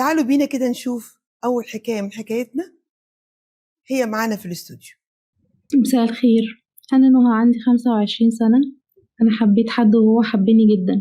تعالوا بينا كده نشوف أول حكاية من حكايتنا. هي معانا في الاستوديو. مساء الخير، أنا نهى عندي 25 سنة. أنا حبيت حد وهو حبني جدا،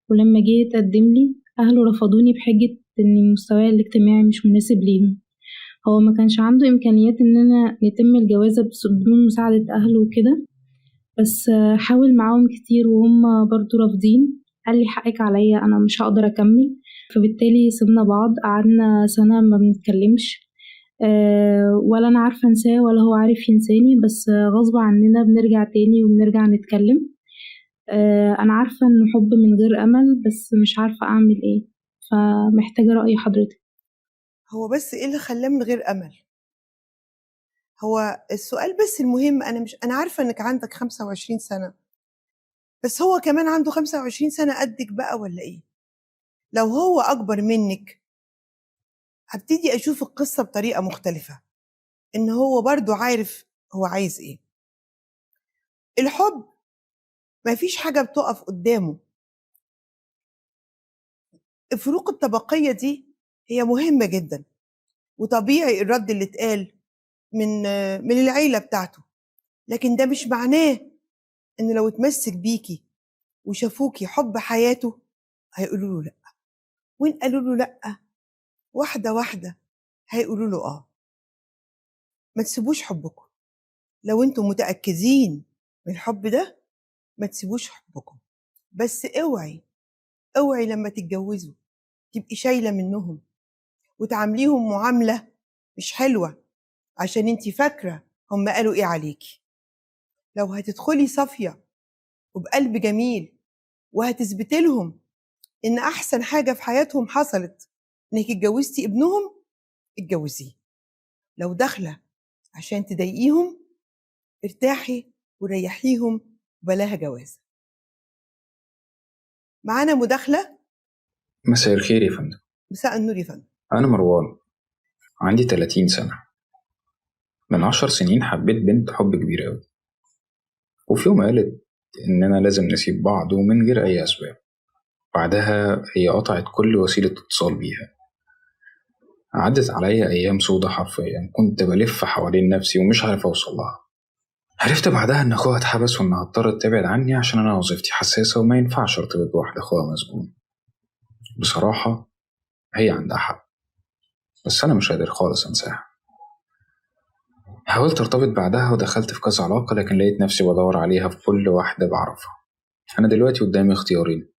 ولما جه يتقدم لي أهله رفضوني بحجة إن مستواي الاجتماعي مش مناسب ليهم. هو ما كانش عنده إمكانيات إننا نتم الجوازة بدون مساعدة أهله وكده، بس حاول معاهم كتير وهم برضو رافضين. قال لي حقك عليا، أنا مش هقدر أكمل. فبالتالي سيبنا بعض، قعدنا سنة ما بنتكلمش. ولا أنا عارفة أنساه ولا هو عارف ينساني، بس غصب عننا بنرجع تاني وبنرجع نتكلم. أنا عارفة إنه حب من غير أمل، بس مش عارفة أعمل إيه، فمحتاجة رأي حضرتك. هو بس إيه اللي خلاه من غير أمل؟ هو السؤال بس المهم، أنا عارفة إنك عندك 25 سنة، بس هو كمان عنده 25 سنة قدك بقى ولا إيه؟ لو هو أكبر منك هبتدي أشوف القصة بطريقة مختلفة، إن هو برضو عارف هو عايز إيه. الحب مفيش حاجة بتقف قدامه. الفروق الطبقية دي هي مهمة جدا، وطبيعي الرد اللي اتقال من العيلة بتاعته، لكن ده مش معناه إن لو اتمسك بيكي وشافوكي حب حياته هيقولوا له لأ، وإن قالوا له لأ واحدة واحدة هيقولوا له آه. ما تسيبوش حبكم، لو انتم متأكدين من الحب ده ما تسيبوش حبكم، بس اوعي لما تتجوزوا تبقي شايلة منهم وتعامليهم معاملة مش حلوة عشان انتي فاكرة هم قالوا ايه عليكي. لو هتدخلي صافية وبقلب جميل وهتثبتي لهم ان احسن حاجة في حياتهم حصلت انك اتجوزتي ابنهم، اتجوزيه. لو داخلة عشان تضايقيهم ارتاحي وريحيهم وبلاها جواز. معانا مداخلة. مساء الخير يا فندم. مساء النور يا فندم. أنا مروان، عندي 30 سنة. من 10 سنين حبيت بنت حب كبير أوي، وفي يوم قالت إننا لازم نسيب بعض ومن غير أي أسباب. بعدها هي قطعت كل وسيلة اتصال بيها. عدت عليا أيام سودة حرفيا، كنت بلف حوالين نفسي ومش عارف أوصل لها. عرفت بعدها إن أخوها اتحبس وإنها اضطرت تبعد عني عشان أنا وظيفتي حساسة وما ينفعش ارتبط بواحدة أخوها مسجون. بصراحة هي عندها حق، بس أنا مش قادر خالص أنساها. حاولت ارتبط بعدها ودخلت في كذا علاقة، لكن لقيت نفسي بدور عليها في كل واحدة بعرفها. أنا دلوقتي قدامي اختيارين: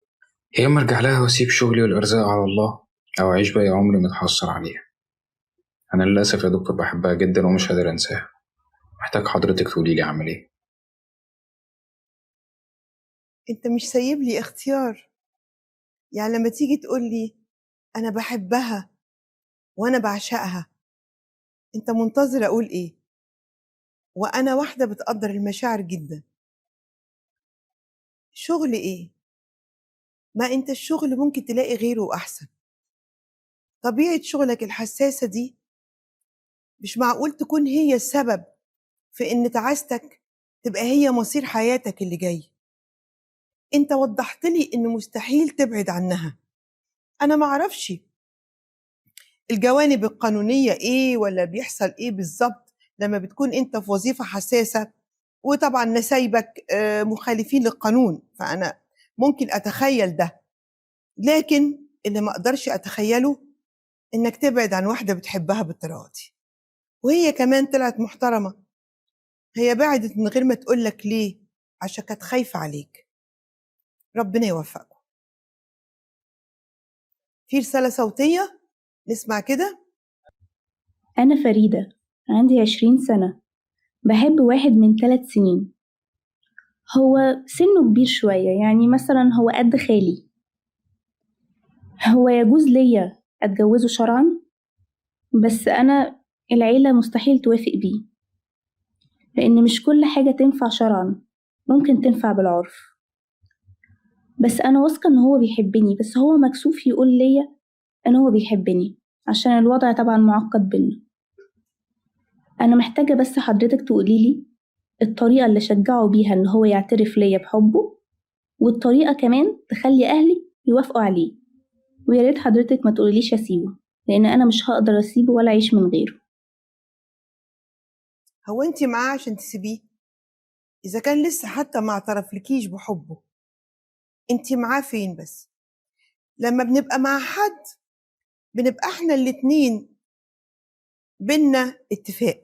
يا إما أرجع لها وأسيب شغلي والأرزاق على الله، أو أعيش باقي عمري متحسر عليها. أنا للأسف يا دكتور بحبها جدا ومش قادر أنساها. محتاج حضرتك تقوليلي أعمل إيه. انت مش سايب لي اختيار. يعني لما تيجي تقول لي انا بحبها وانا بعشقها، انت منتظر اقول ايه؟ وانا واحدة بتقدر المشاعر جدا. شغل ايه؟ ما انت الشغل ممكن تلاقي غيره احسن. طبيعة شغلك الحساسة دي مش معقول تكون هي السبب في ان تعاستك تبقى هي مصير حياتك اللي جاي. انت وضحت لي ان مستحيل تبعد عنها. انا معرفش الجوانب القانونية ايه ولا بيحصل ايه بالظبط لما بتكون انت في وظيفة حساسة، وطبعا نسايبك مخالفين للقانون، فانا ممكن اتخيل ده، لكن اللي ما اقدرش اتخيله انك تبعد عن واحدة بتحبها بالطريقة دي، وهي كمان طلعت محترمة. هي بعدت من غير ما تقولك ليه، عشان كانت خايفة عليك. ربنا يوفقكم. في رسالة صوتية نسمع كده. أنا فريدة، عندي 20 سنة، بحب واحد من 3 سنين. هو سنه كبير شوية، يعني مثلا هو قد خالي. هو يجوز ليا أتجوزه شرعا، بس أنا العيلة مستحيل توافق بيه، لأن مش كل حاجة تنفع شرعا ممكن تنفع بالعرف. بس أنا واثقة إن هو بيحبني، بس هو مكسوف يقول ليا إن هو بيحبني عشان الوضع طبعا معقد بينا. أنا محتاجة بس حضرتك تقوليلي الطريقة اللي شجعه بيها إن هو يعترف ليا بحبه، والطريقة كمان تخلي أهلي يوافقوا عليه. وياريت حضرتك ما تقوليليش أسيبه. لأن أنا مش هقدر أسيبه ولا أعيش من غيره. هو انت معاه عشان تسيبيه؟ اذا كان لسه حتى ما اعترفلكيش بحبه، انت معاه فين بس؟ لما بنبقى مع حد بنبقى احنا الاتنين بينا اتفاق.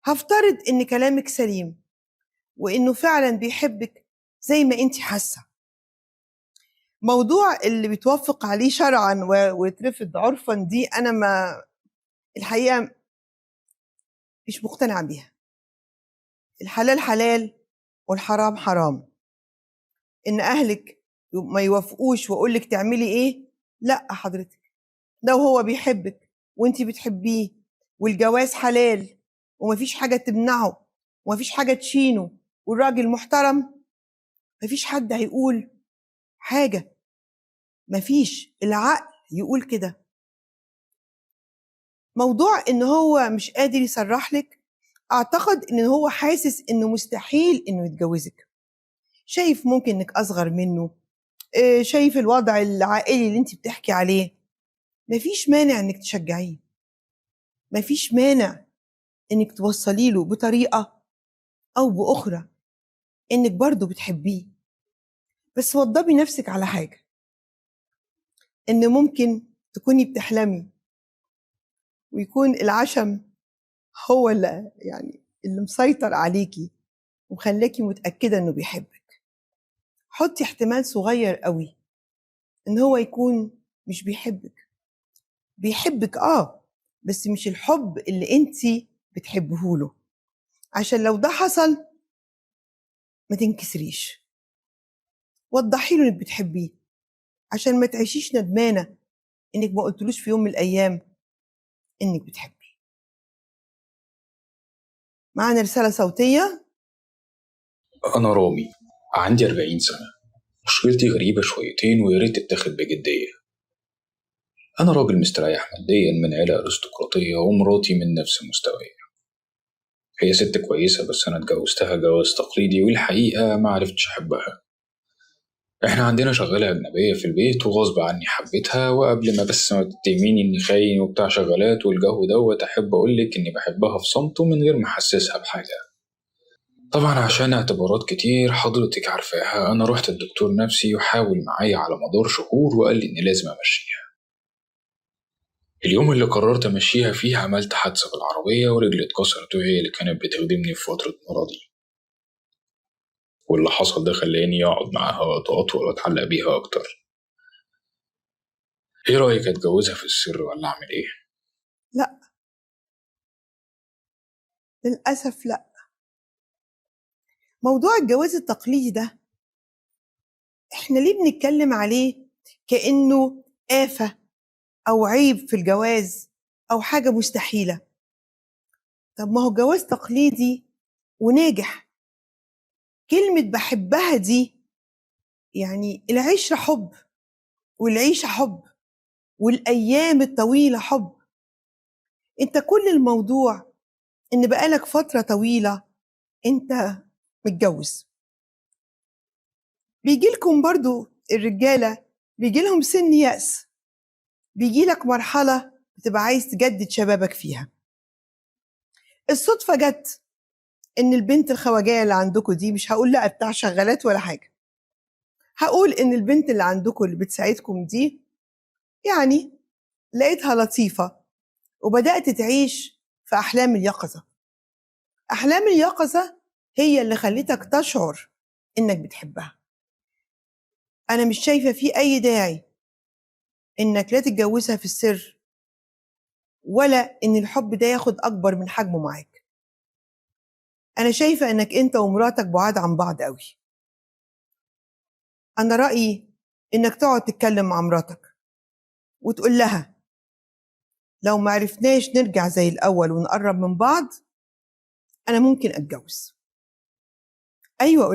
هفترض ان كلامك سليم وانه فعلا بيحبك زي ما انت حاسه. موضوع اللي بيتوافق عليه شرعا ويترفض عرفا دي انا ما الحقيقه مش مقتنعه بيها. الحلال حلال والحرام حرام. ان اهلك ما يوافقوش واقول لك تعملي ايه، لا حضرتك، ده وهو بيحبك وانت بتحبيه والجواز حلال ومفيش حاجه تمنعه ومفيش حاجه تشينه والراجل محترم، مفيش حد هيقول حاجه، مفيش، العقل يقول كده. موضوع ان هو مش قادر يصرح لك، اعتقد ان هو حاسس انه مستحيل انه يتجوزك. شايف ممكن انك اصغر منه، شايف الوضع العائلي اللي انت بتحكي عليه. مفيش مانع انك تشجعيه، مفيش مانع انك توصلي له بطريقة او باخرى انك برضو بتحبيه. بس وضبي نفسك على حاجة، ان ممكن تكوني بتحلمي ويكون العشم هو اللي مسيطر عليكي ومخليكي متأكدة انه بيحبك. حطي احتمال صغير قوي ان هو يكون مش بيحبك. بيحبك بس مش الحب اللي انتي بتحبهوله، عشان لو ده حصل ما تنكسريش. وضحي له انك بتحبيه عشان ما تعيشيش ندمانة انك ما قلتلوش في يوم من الايام انك بتحبيه. معانا رسالة صوتية. أنا رامي، عندي 40 سنة. مشكلتي غريبة شويتين وياريت تتاخد بجدية. أنا راجل مستريح ماديا من عيلة أرستقراطية ومراتي من نفس مستواي. هي ست كويسة بس أنا اتجوزتها جواز تقليدي والحقيقة ما عرفتش أحبها. إحنا عندنا شغالة أجنبية في البيت وغصب عني حبيتها، وقبل ما بس ما تتهميني إني خاين وبتاع شغالات والجو دوت أحب أقولك إني بحبها في صمت ومن غير ما أحسسها بحاجة. طبعا عشان اعتبارات كتير حضرتك عارفاها أنا رحت الدكتور نفسي وحاول معايا على مدار شهور وقال لي إني لازم أمشيها. اليوم اللي قررت أمشيها فيه عملت حادثة بالعربية ورجلي اتكسرت وهي اللي كانت بتخدمني في فترة مرضي، واللي حصل ده خلاني أقعد معاها وقت أطول وأتعلق بيها أكتر. إيه رأيك أتجوزها في السر ولا أعمل إيه؟ لا، للأسف لا. موضوع الجواز التقليدي ده احنا ليه بنتكلم عليه كأنه آفة أو عيب في الجواز أو حاجة مستحيلة؟ طب ما هو جواز تقليدي وناجح. كلمة بحبها دي يعني العشرة حب والعيشة حب والأيام الطويلة حب. انت كل الموضوع ان بقالك فترة طويلة انت متجوز. بيجيلكم برضو الرجالة بيجيلهم سن يأس، بيجيلك مرحلة بتبقى عايز تجدد شبابك فيها. الصدفة جت ان البنت الخواجاية اللي عندكم دي، مش هقول لا بتاع شغالات ولا حاجة، هقول ان البنت اللي عندكم اللي بتساعدكم دي يعني لقيتها لطيفة وبدأت تعيش في أحلام اليقظة. أحلام اليقظة هي اللي خلتك تشعر إنك بتحبها. أنا مش شايفة فيه أي داعي إنك لا تتجوزها في السر ولا إن الحب ده ياخد أكبر من حجمه معاك. أنا شايفة إنك أنت ومراتك بعاد عن بعض قوي. أنا رأيي إنك تقعد تتكلم مع مراتك وتقول لها لو معرفناش نرجع زي الأول ونقرب من بعض أنا ممكن أتجوز. أيوة،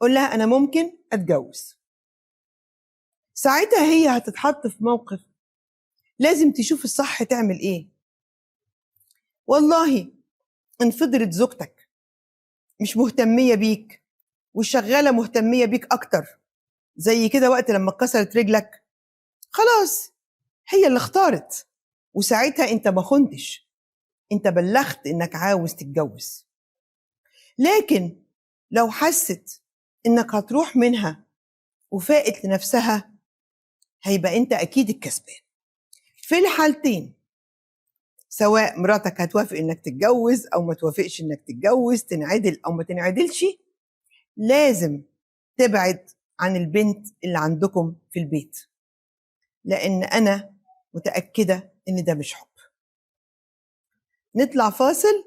قول لها أنا ممكن أتجوز. ساعتها هي هتتحط في موقف لازم تشوف الصح تعمل إيه. والله إن فضلت زوجتك مش مهتمية بيك والشغالة مهتمية بيك أكتر زي كده وقت لما اتكسرت رجلك، خلاص هي اللي اختارت، وساعتها انت ما خنتش، انت بلغت انك عاوز تتجوز. لكن لو حست انك هتروح منها وفاقت لنفسها، هيبقى انت اكيد الكسبان. في الحالتين، سواء مراتك هتوافق انك تتجوز او ما توافقش انك تتجوز، تنعدل او ما تنعدلش، لازم تبعد عن البنت اللي عندكم في البيت، لان انا متأكدة ان ده مش حب. نطلع فاصل